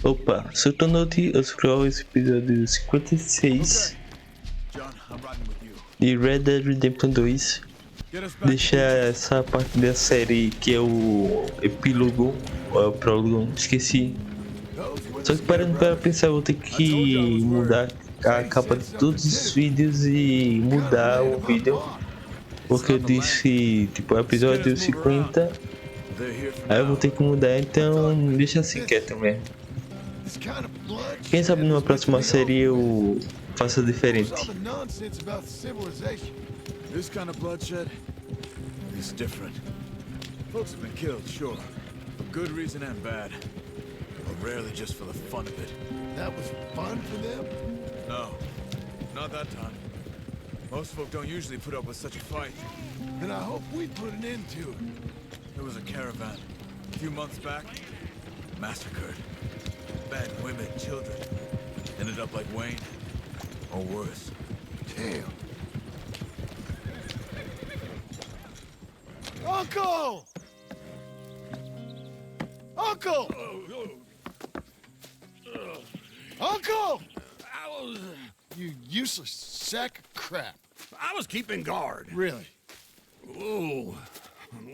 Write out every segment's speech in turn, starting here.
Opa, soltando esse episódio 56 de Red Dead Redemption 2. Deixa essa parte da série que é o epílogo, ou é o prólogo, esqueci. Só que parando para pensar, eu vou ter que mudar a capa de todos os vídeos e mudar o vídeo. Porque eu disse, tipo, episódio 50. Aí eu vou ter que mudar, então deixa assim quieto mesmo. Quem sabe numa próxima série eu faça diferente. This kind of bloodshed is different. Folks have been killed, sure, for good reason and bad, but rarely just for the fun of it. That was fun for them? No, not that time. Most folk don't usually put up with such a fight. Then I hope we put an end to it. There was a caravan a few months back, massacred. Men, women, children. Ended up like Wayne, or worse. Damn. Uncle! Uncle! Uncle! You useless sack of crap. I was keeping guard. Really? Whoa.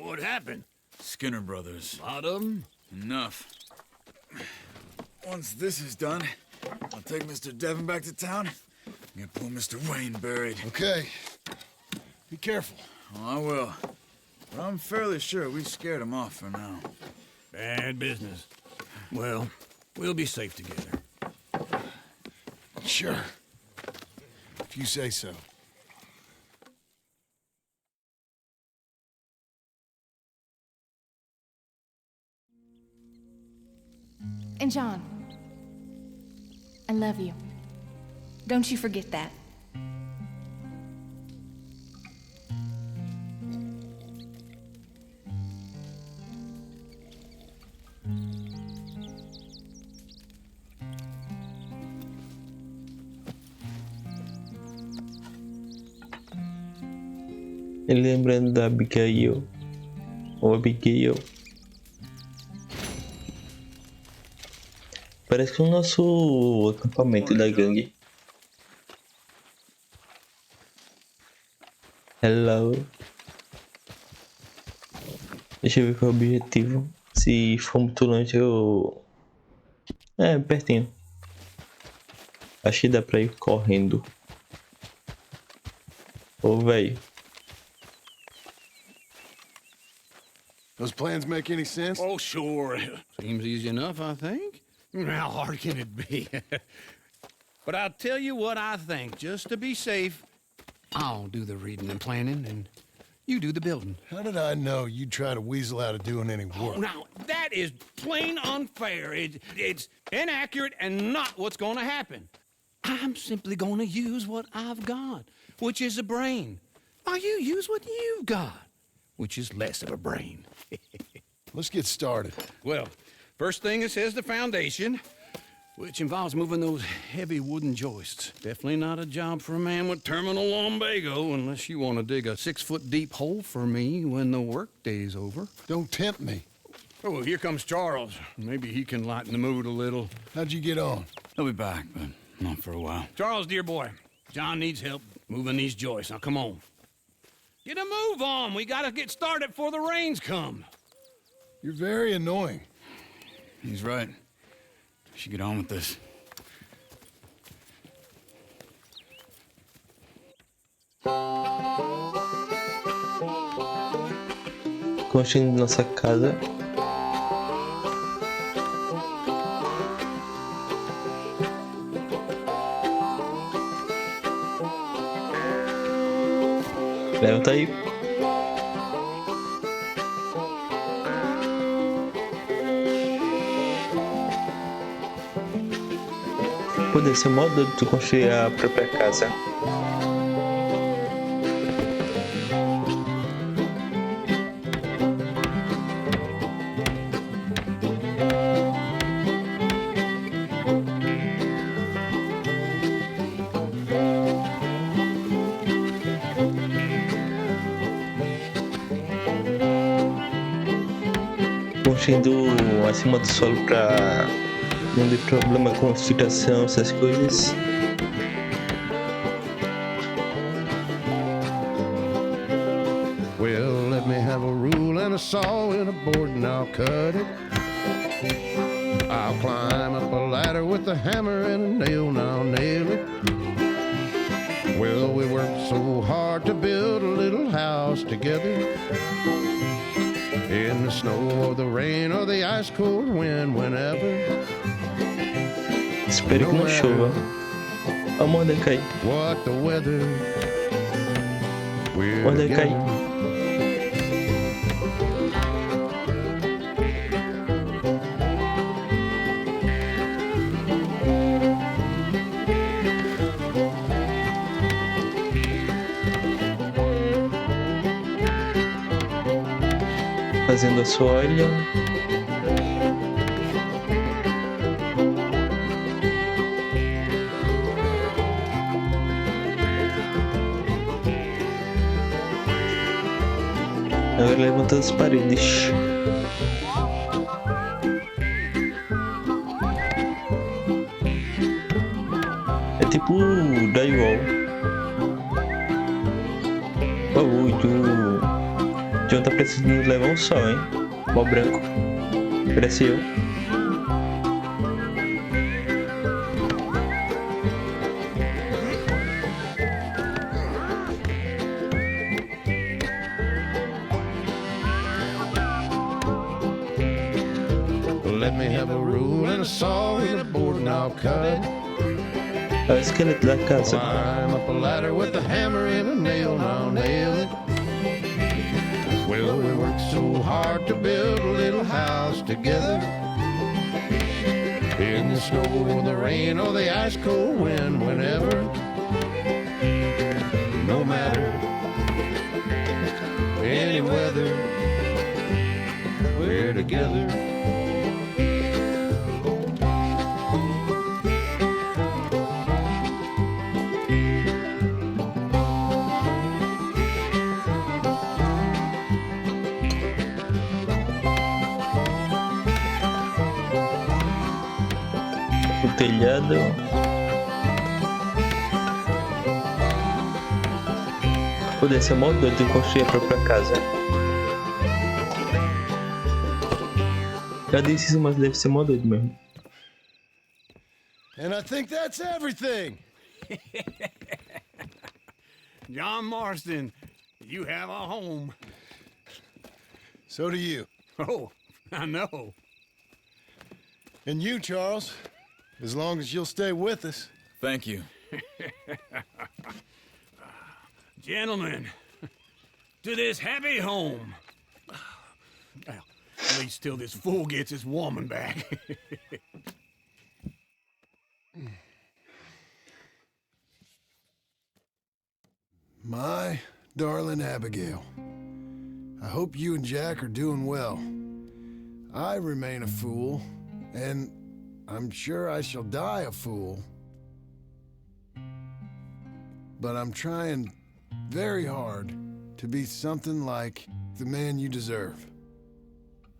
What happened? Skinner brothers. A lot of them? Enough. Once this is done, I'll take Mr. Devon back to town and get poor Mr. Wayne buried. Okay. Be careful. Oh, I will. But I'm fairly sure we scared him off for now. Bad business. Well, we'll be safe together. Sure. If you say so. And John, I love you. Don't you forget that. Ele lembrando da Abigail, ou Abigail. Parece que é o nosso acampamento da gangue. Hello. Deixa eu ver qual é o objetivo. Se for muito longe eu... É, pertinho. Acho que dá pra ir correndo. Ô, velho. Those plans make any sense? Oh, sure. Seems easy enough, I think. How hard can it be? But I'll tell you what I think. Just to be safe, I'll do the reading and planning, and you do the building. How did I know you'd try to weasel out of doing any work? Now, that is plain unfair. It's inaccurate and not what's going to happen. I'm simply going to use what I've got, which is a brain. While you use what you've got, which is less of a brain. Let's get started. Well, first thing it says the foundation, which involves moving those heavy wooden joists. Definitely not a job for a man with terminal lumbago, unless you want to dig a 6-foot deep hole for me when the workday's over. Don't tempt me. Oh, here comes Charles. Maybe he can lighten the mood a little. How'd you get on? He'll be back, but not for a while. Charles, dear boy, John needs help moving these joists. Now, come on. Get a move on. We gotta get started before the rains come. You're very annoying. He's right. We should get on with this. Construindo nossa casa. Levanta aí. Pô, deve ser mó doido tu construir a própria casa. Construindo acima do solo para Não dê problema com citação, essas coisas. Well, let me have a rule and a saw and a board and I'll cut it. I'll climb up a ladder with a hammer and a nail and I'll nail it. Well, we worked so hard to build a little house together. In the snow or the rain or the ice cold wind, whenever. Espero que não chova. Ó, Mordecai. What the weather. We're Mordecai. together. Fazendo a soalha. Agora levantando as paredes. É tipo drywall. O John tá precisando levar um sol, hein? Mó branco. Parece eu. Let me have a rule and a saw and a board and I'll cut. É o esqueleto da casa. Climb up a ladder with a hammer and a nail and I'll nail it. Well, we worked so hard to build a little house together. In the snow or the rain or the ice cold wind, whenever. No matter any weather, we're together. O telhado. Poder ser mó doido de construir a própria casa. Já disse isso, mas deve ser mó doido mesmo. And I think that's everything. John Marston, you have a home. So do you. Oh, I know. And you, Charles. As long as you'll stay with us. Thank you. Gentlemen, to this happy home. Well, at least till this fool gets his woman back. My darling Abigail, I hope you and Jack are doing well. I remain a fool, and I'm sure I shall die a fool. But I'm trying very hard to be something like the man you deserve.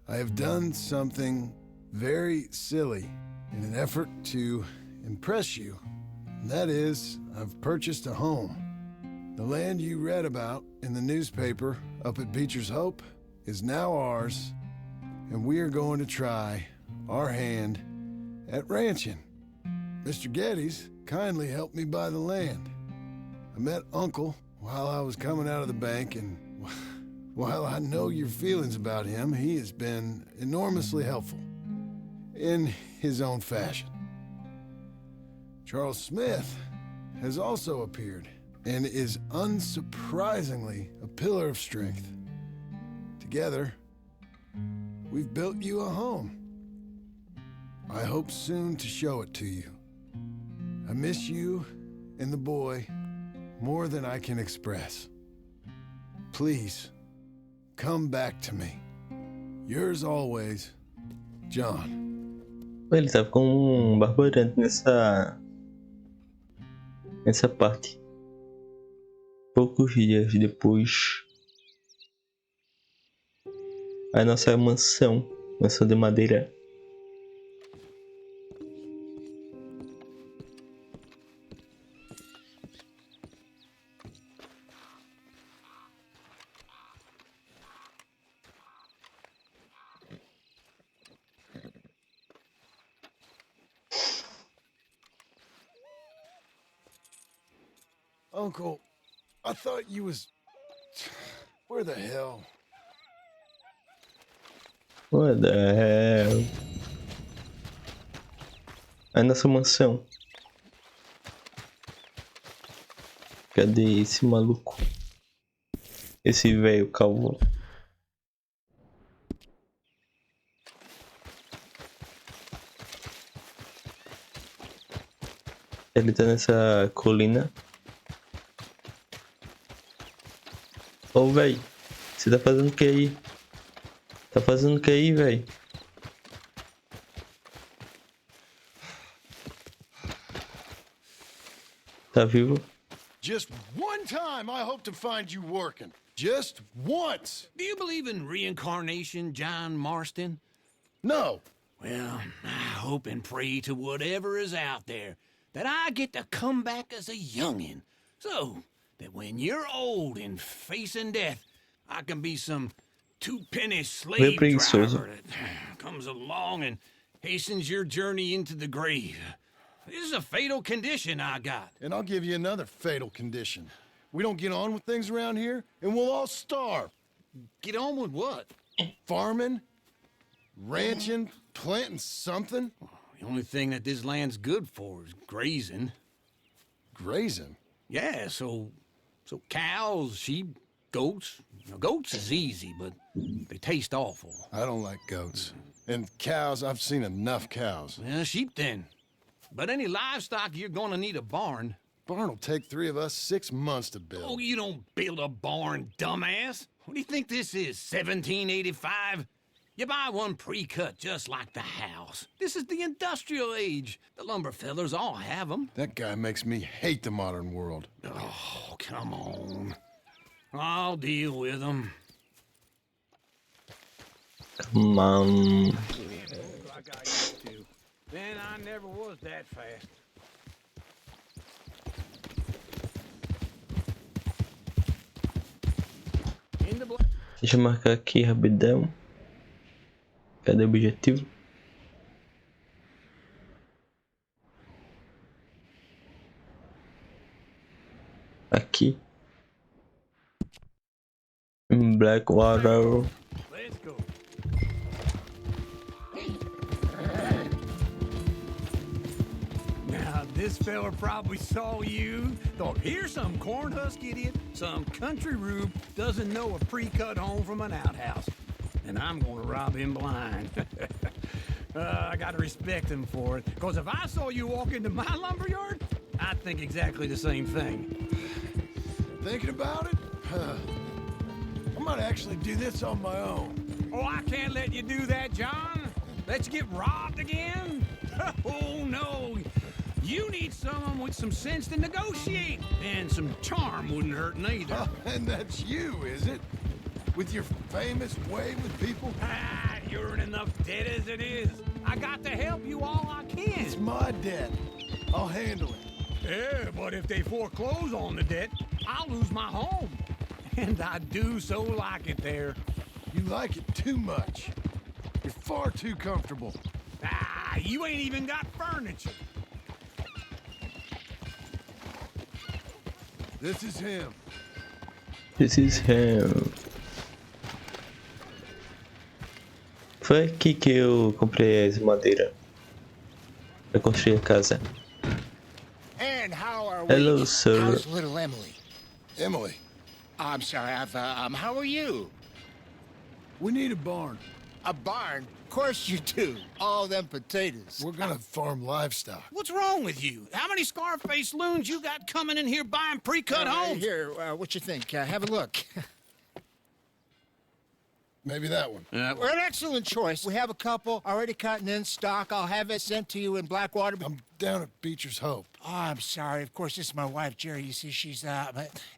I have done something very silly in an effort to impress you. And that is, I've purchased a home. The land you read about in the newspaper up at Beecher's Hope is now ours, and we are going to try our hand at ranching. Mr. Geddes kindly helped me buy the land. I met Uncle while I was coming out of the bank, and while I know your feelings about him, he has been enormously helpful in his own fashion. Charles Smith has also appeared and is unsurprisingly a pillar of strength. Together, we've built you a home. I hope soon to show it to you. I miss you and the boy more than I can express. Please, come back to me. Yours always, John. Ele tava com um barbariante nessa parte. Poucos dias depois, a nossa mansão de madeira. Uncle, I thought you was... Where the hell? What the hell? É nossa mansão. Cadê esse maluco? Esse velho calvo. Ele tá nessa colina. Ô, velho. Você tá fazendo o que aí? Tá fazendo o que aí, velho? Tá vivo? Just one time I hope to find you working. Just once. Do you believe in reincarnation, John Marston? No. Well, I hope and pray to whatever is out there that I get to come back as a youngin', so that when you're old and facing death, I can be some two-penny slave driver that comes along and hastens your journey into the grave. This is a fatal condition I got. And I'll give you another fatal condition. We don't get on with things around here, and we'll all starve. Get on with what? Farming, ranching, planting something. The only thing that this land's good for is grazing. Grazing? Yeah, so cows, sheep, goats. Now, goats is easy, but they taste awful. I don't like goats. And cows, I've seen enough cows. Well, sheep then. But any livestock, you're gonna need a barn. Barn will take 3 of us 6 months to build. Oh, you don't build a barn, dumbass. What do you think this is, 1785? You buy one pre-cut just like the house. This is the industrial age. The lumber fellers all have them. That guy makes me hate the modern world. Oh, come on. I'll deal with them. Come on. Like I used to. Man, I never was that fast. Deixa eu marcar aqui rapidão. Cadê o objetivo? Aqui. Blackwater. Let's go. Now, this fella probably saw you, thought, here's some cornhusk idiot, some country rube, doesn't know a pre-cut home from an outhouse. And I'm gonna rob him blind. I gotta respect him for it, because if I saw you walk into my lumberyard, I'd think exactly the same thing. Thinking about it? I might actually do this on my own. Oh, I can't let you do that, John. Let you get robbed again? Oh, no. You need someone with some sense to negotiate. And some charm wouldn't hurt neither. Oh, and that's you, is it? With your famous way with people? Ah, you're in enough debt as it is. I got to help you all I can. It's my debt. I'll handle it. Yeah, but if they foreclose on the debt, I'll lose my home. And I do so like it there. You like it too much. You're far too comfortable. Ah, you ain't even got furniture. This is him. This is him. Foi aqui que eu comprei as madeira para construir a casa. And how are we? Hello, sir. How's little Emily? Emily, I'm sorry, how are you? we need a barn. A barn? Of course you do. All them potatoes. We're gonna farm livestock. What's wrong with you? How many Scarface loons you got coming in here buying pre-cut homes? Here, what you think? Have a look. Maybe that one. We're an excellent choice. We have a couple already cut and in stock. I'll have it sent to you in Blackwater. I'm down at Beecher's Hope. Oh, I'm sorry. Of course, this is my wife, Jerry. You see, she's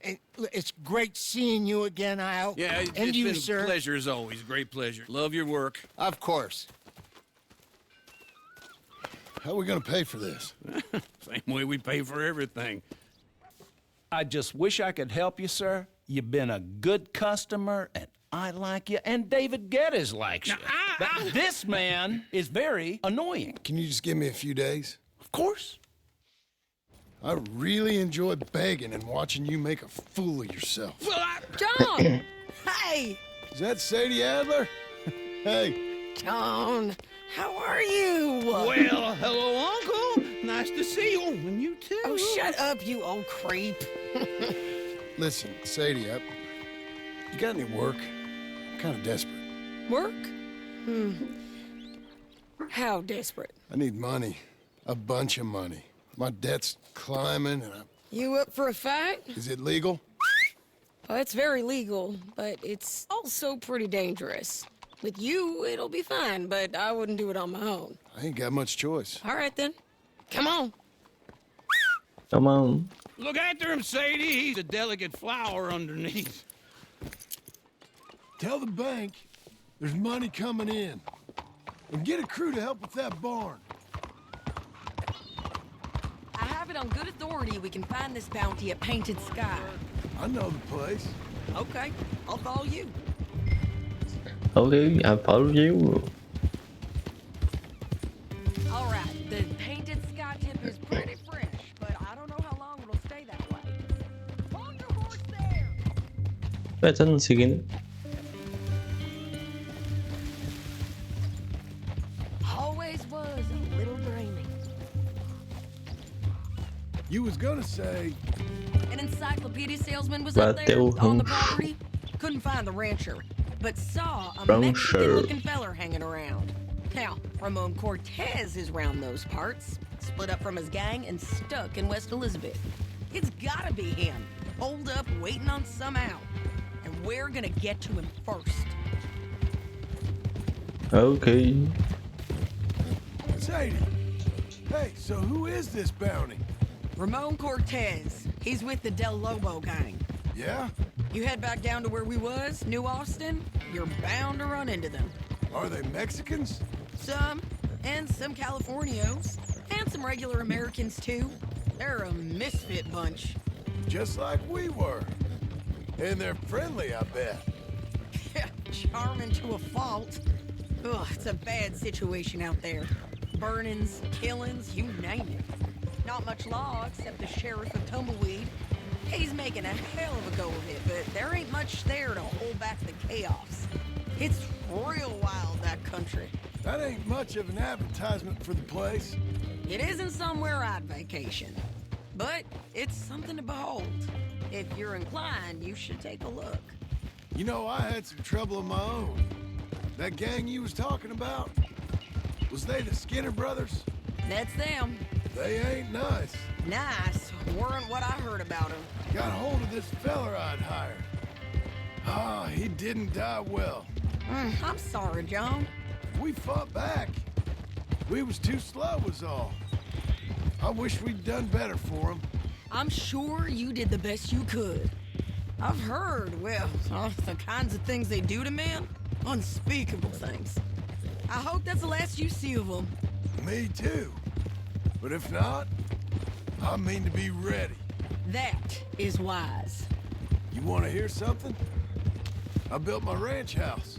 it's great seeing you again, Al. Yeah, and it's you, been sir. a pleasure as always. Great pleasure. Love your work. Of course. How are we gonna pay for this? Same way we pay for everything. I just wish I could help you, sir. You've been a good customer, and I like you, and David Geddes likes you. But this man is very annoying. Can you just give me a few days? Of course. I really enjoy begging and watching you make a fool of yourself. Well, John! Hey! Is that Sadie Adler? Hey, John, how are you? well, hello, Uncle. Nice to see you. And you too. Oh, shut up, you old creep. listen, Sadie, you got any work? I'm kind of desperate. Work? How desperate? I need money. A bunch of money. My debt's climbing and You up for a fight? Is it legal? Well, it's very legal, but it's also pretty dangerous. With you, it'll be fine, but I wouldn't do it on my own. I ain't got much choice. All right, then. Come on. Come on. Look after him, Sadie. He's a delicate flower underneath. Tell the bank there's money coming in. And get a crew to help with that barn. I have it on good authority we can find this bounty at Painted Sky. I know the place. Okay, I'll follow you. Okay, I follow you. All right, the Painted Sky tip is pretty fresh, but I don't know how long it'll stay that way. Hold your horse there! Vai, tá nos seguindo. Always was a little dreaming. You was gonna say, An encyclopedia salesman was up there Bateu on the rancho. property. Couldn't find the rancher, but saw a Rancher. Mexican-looking feller hanging around. Now, Ramon Cortez is round those parts, split up from his gang and stuck in West Elizabeth. It's gotta be him, holed up waiting on some out. And we're gonna get to him first. Okay. Sadie. Hey, so who is this bounty? Ramon Cortez. He's with the Del Lobo gang. Yeah? You head back down to where we was, New Austin, you're bound to run into them. Are they Mexicans? Some, and some Californios, and some regular Americans too. They're a misfit bunch. Just like we were. And they're friendly, I bet. Charming to a fault. Ugh, it's a bad situation out there. Burnings, killings, you name it. Not much law except the sheriff of Tumbleweed. He's making a hell of a go of it, but there ain't much there to hold back the chaos. It's real wild, that country. That ain't much of an advertisement for the place. It isn't somewhere I'd vacation, but it's something to behold. If you're inclined, you should take a look. You know, I had some trouble of my own. That gang you was talking about, was they the Skinner brothers? That's them. They ain't nice. Nice. Weren't what I heard about them. Got hold of this feller I'd hired. Ah, he didn't die well. I'm sorry, John. We fought back. We was too slow was all. I wish we'd done better for him. I'm sure you did the best you could. I've heard, well, the kinds of things they do to men. Unspeakable things. I hope that's the last you see of them. Me too. But if not, I mean to be ready. That is wise. You want to hear something? I built my ranch house.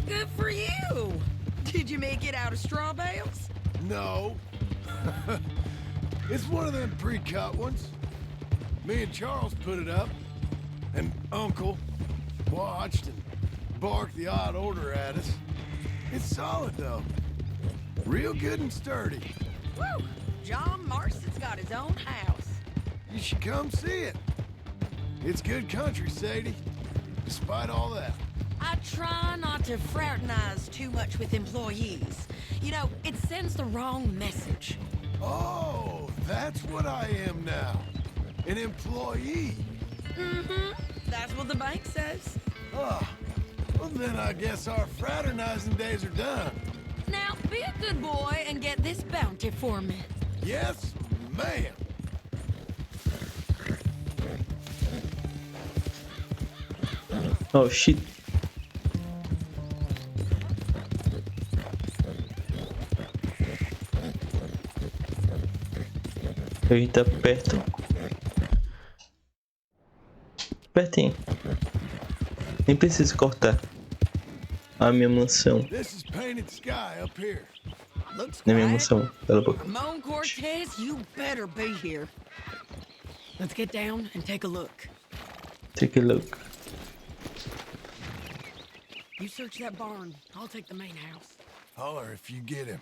Good for you. Did you make it out of straw bales? No. It's one of them pre-cut ones. Me and Charles put it up, and Uncle watched and barked the odd order at us. It's solid, though. Real good and sturdy. Woo! John Marston's got his own house. You should come see it. It's good country, Sadie. Despite all that. I try not to fraternize too much with employees. You know, it sends the wrong message. Oh, that's what I am now. An employee. Mm-hmm. That's what the bank says. Ah, well then I guess our fraternizing days are done. Now, be a good boy and get this bounty for me. Yes, ma'am. Oh shit. Ele tá perto. Pertinho. Nem preciso cortar a minha mansão. This is Painted Sky up here. Looks Na minha quiet. emoção. Cala a boca. Ramon Cortez, you better be here. Let's get down and take a look. Take a look. You search that barn. I'll take the main house. Holler if you get him.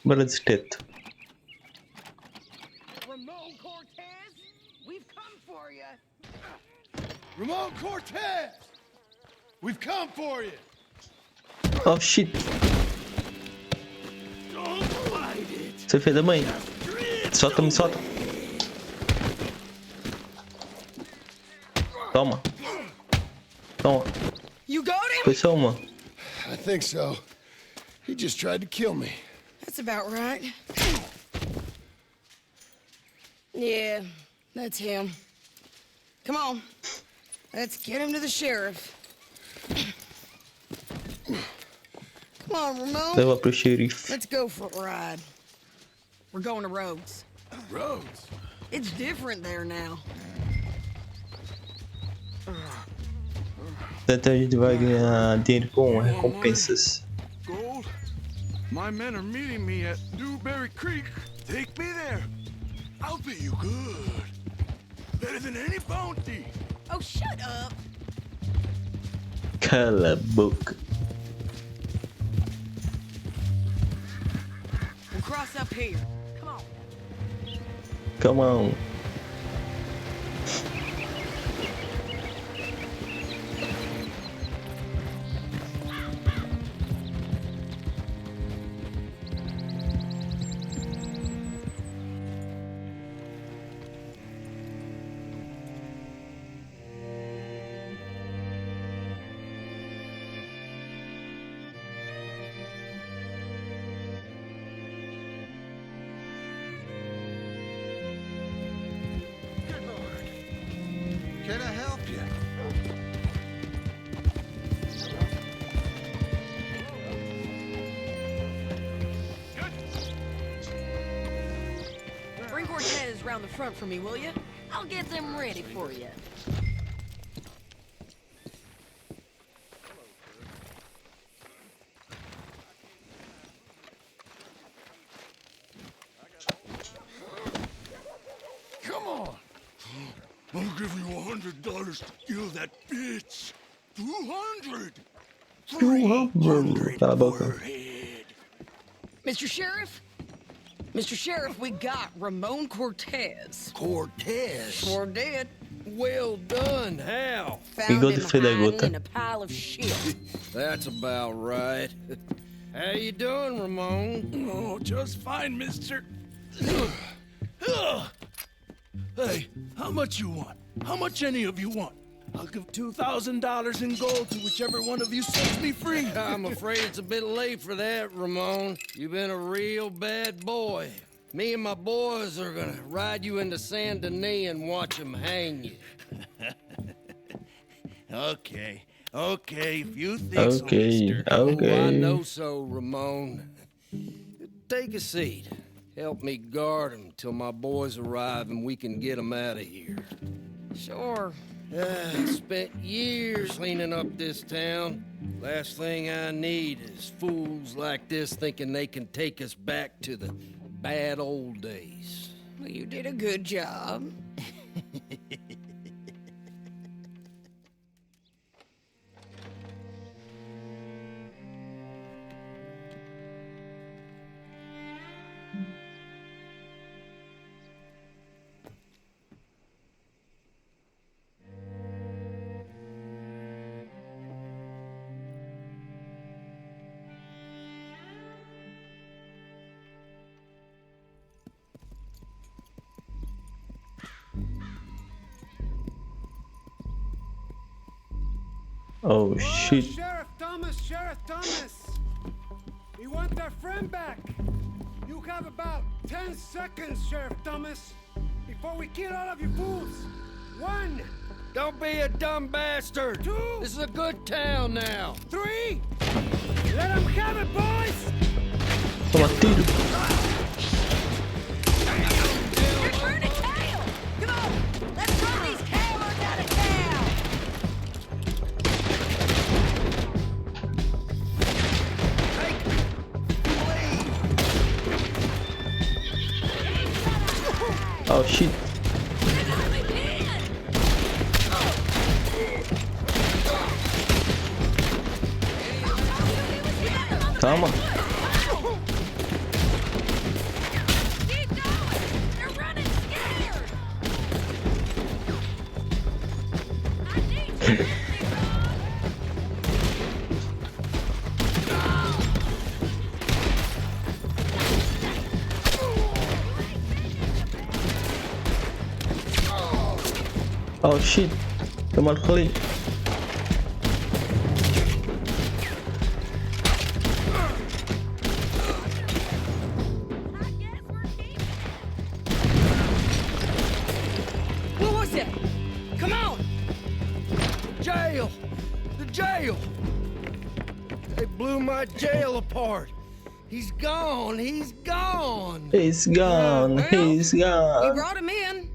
Bala de teto. Ramon Cortez, we've come for you. Ramon Cortez! We've come for you! Oh shit. Você fez da mãe. Solta, me solta. Toma. Toma. You got him? Foi só uma. I think so. He just tried to kill me. That's about right. Yeah, that's him. Come on. Let's get him to the sheriff. Come on, Ramon. Leva pro xerife. Let's go for a ride. We're going to Rhodes. Rhodes? It's different there now. Então a gente vai ganhar dinheiro com recompensas. Gold? My men are meeting me at Newberry Creek. Take me there. I'll pay you good. Better than any bounty. Oh, shut up. Cala a boca. We'll cross up here. Come on. Come on. Can I help you? Bring Cortez round the front for me, will you? I'll get them ready for you. Come on! I'll give you $100 to kill that bitch. 200. 200. Cala a boca. per head. Mr. Sheriff? Mr. Sheriff, we got Ramon Cortez. Cortez? Sure did. Well done, Hal. Found Igual him de Frida hiding Gota. in a pile of shit. That's about right. How you doing, Ramon? Oh, just fine, mister. Hey, how much you want? How much any of you want? I'll give $2,000 in gold to whichever one of you sets me free. I'm afraid it's a bit late for that, Ramon. You've been a real bad boy. Me and my boys are gonna ride you into Saint Denis and watch them hang you. Okay, if you think so, Okay, mister. Oh, I okay. know so, Ramon. Take a seat. Help me guard him till my boys arrive and we can get them out of here. Sure. I spent years cleaning up this town. Last thing I need is fools like this thinking they can take us back to the bad old days. Well, you did a good job. Oh shit. Sheriff Thomas! We want our friend back! You have about 10 seconds, Sheriff Thomas, before we kill all of you fools! 1, Don't be a dumb bastard! 2, This is a good town now! 3! Let them have it, boys! Toma tiro. You're trying to Oh shit. Calma. Oh shit. Tomar kali. What was that? Come on! Jail! The jail! They blew my jail apart. He's gone. He's gone. He's gone. Well, He's We gone. brought him in.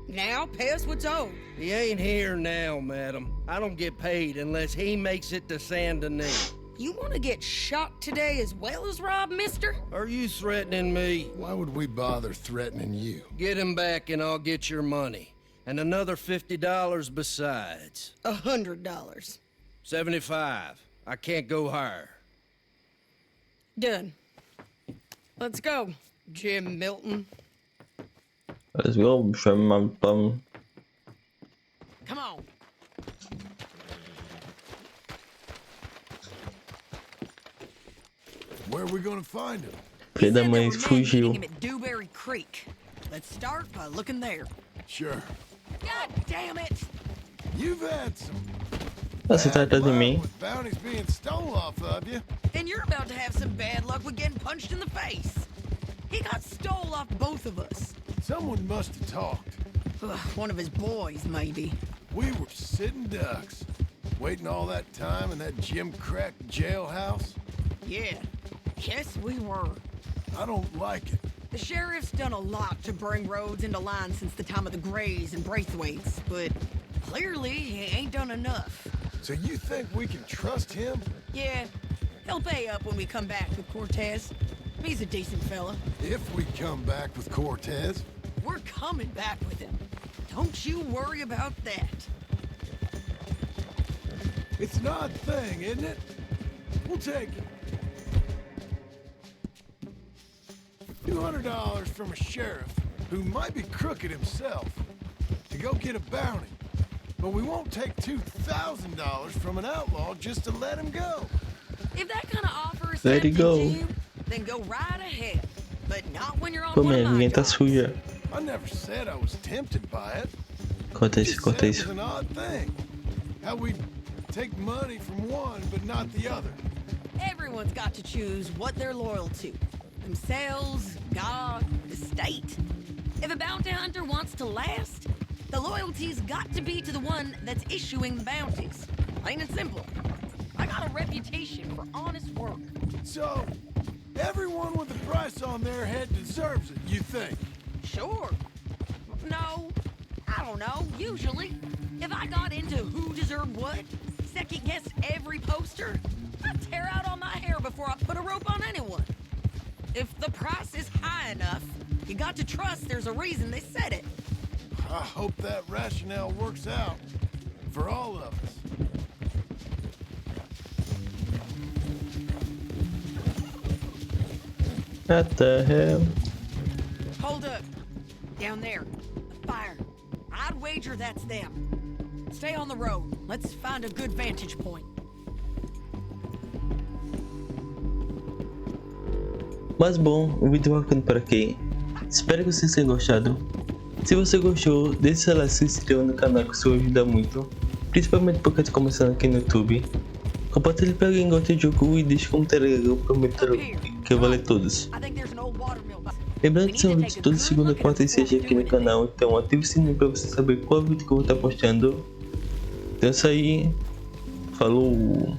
Now pay us what's owed. He ain't here now, madam. I don't get paid unless he makes it to Saint Denis. You want to get shot today as well as Rob, mister? Are you threatening me? Why would we bother threatening you? Get him back and I'll get your money. And another $50 besides. $100. 75. I can't go higher. Done. Let's go, Jim Milton. Let's go. Show me my bum. Come on. Where are we gonna find him? Filho da Said mãe there were men fugiu. meeting him at Dewberry Creek. Let's start by looking there. Sure. God damn it! You've had some Ah, você tá atrás de luck mim? with bounties being stolen off of you. And you're about to have some bad luck with getting punched in the face. He got stole off both of us. Someone must have talked. Ugh, one of his boys, maybe. We were sitting ducks, waiting all that time in that Jim Crack jailhouse. Yeah, yes we were. I don't like it. The sheriff's done a lot to bring roads into line since the time of the Grays and Braithwaites, but clearly he ain't done enough. So you think we can trust him? Yeah, he'll pay up when we come back with Cortez. He's a decent fella. If we come back with Cortez? We're coming back with him. Don't you worry about that. It's an odd thing, isn't it? We'll take it. $200 from a sheriff who might be crooked himself to go get a bounty. But we won't take $2,000 from an outlaw just to let him go. If that kind of offer is Let it tempting go. to you, then go right ahead. But not when you're on Pô, one mano, of my ninguém tá jobs. suja. I never said I was tempted by it. Corta isso, Just corta said it was isso. an odd thing. How we take money from one but not the other. Everyone's got to choose what they're loyal to. Themselves, God, the state. If a bounty hunter wants to last, the loyalty's got to be to the one that's issuing the bounties. Plain and simple. I got a reputation for honest work. So, everyone with a price on their head deserves it, you think? Sure. No, I don't know, usually. If I got into who deserved what, second-guessed every poster, I'd tear out all my hair before I put a rope on anyone. If the price is high enough, you got to trust there's a reason they said it. I hope that rationale works out for all of us. What the hell? Hold up. Down there. A fire. I'd wager that's them. Stay on the road. Let's find a good vantage point. Mas bom, o vídeo vai ficando por aqui. Espero que vocês tenham gostado. Se você gostou, deixe seu like e se inscreva no canal, que isso ajuda muito. Principalmente porque eu estou começando aqui no YouTube. Compartilhe para quem gosta de jogo e deixe comentário, eu prometo que eu vou ler todos. I think there's an old watermill. Lembrando que são vídeos toda segunda, quarta e sexta aqui no canal, então ative o sininho para você saber qual vídeo que eu vou estar postando. Então é isso aí, falou!